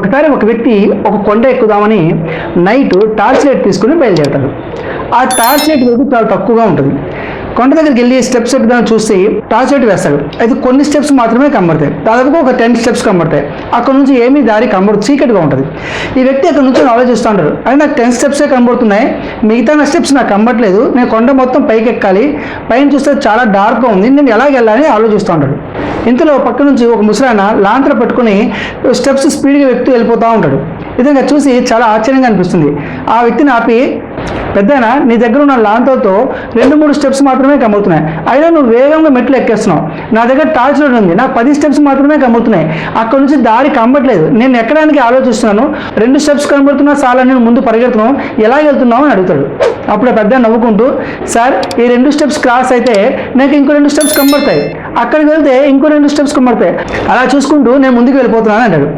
ఒకసారి ఒక వ్యక్తి ఒక కొండ ఎక్కుదామని నైట్ టార్చ్ లైట్ తీసుకుని బయలుదేరతాడు. ఆ టార్చ్ లైట్ వెలుగు చాలా తక్కువగా ఉంటుంది. కొండ దగ్గరికి వెళ్ళి స్టెప్స్ ఎక్కుదామని చూసి టార్చ్ లైట్ వేస్తాడు. అయితే కొన్ని స్టెప్స్ మాత్రమే కనబడతాయి. దాదాపుగా ఒక 10 స్టెప్స్ కనబడతాయి. అక్కడ నుంచి ఏమీ దారి కనబడదు, చీకటిగా ఉంటుంది. ఈ వ్యక్తి అక్కడ నుంచి ఆలోచిస్తూ ఉంటాడు, అది నాకు 10 స్టెప్సే కనబడుతున్నాయి, మిగతా నా స్టెప్స్ నాకు కనబడలేదు, నేను కొండ మొత్తం పైకి ఎక్కాలి, పైన చూస్తే చాలా డార్క్గా ఉంది, నేను ఎలాగ వెళ్ళాలని ఆలోచిస్తూ ఉంటాడు. ఇంతలో పక్క నుంచి ఒక ముసలాయన లాంతర పట్టుకుని స్టెప్స్ స్పీడ్గా వ్యక్తి వెళ్ళిపోతూ ఉంటాడు. ఇదంగా చూసి చాలా ఆశ్చర్యంగా అనిపిస్తుంది. ఆ వ్యక్తిని ఆపి, పెద్దనా, నీ దగ్గర ఉన్న లాంతర్తో 2-3 స్టెప్స్ మాత్రమే కమ్ముతున్నాయి, అయినా నువ్వు వేగంగా మెట్లు ఎక్కేస్తున్నావు. నా దగ్గర టార్చ్ లైట్ ఉంది, నాకు 10 స్టెప్స్ మాత్రమే కమ్ముతున్నాయి, అక్కడ నుంచి దారి కమ్మట్లేదు, నేను ఎక్కడానికి ఆలోచిస్తున్నాను, 2 స్టెప్స్ కనబడుతున్నా చాలా, నేను ముందు పరిగెడుతున్నావు, ఎలా వెళ్తున్నావు అని అడుగుతాడు. అప్పుడు పెద్ద నవ్వుకుంటూ, సార్, ఈ 2 స్టెప్స్ క్రాస్ అయితే నాకు ఇంకో 2 స్టెప్స్ కనబడతాయి, అక్కడికి వెళ్తే ఇంకో 2 స్టెప్స్ కనబడతాయి, అలా చూసుకుంటూ నేను ముందుకు వెళ్ళిపోతున్నాను అంటాడు.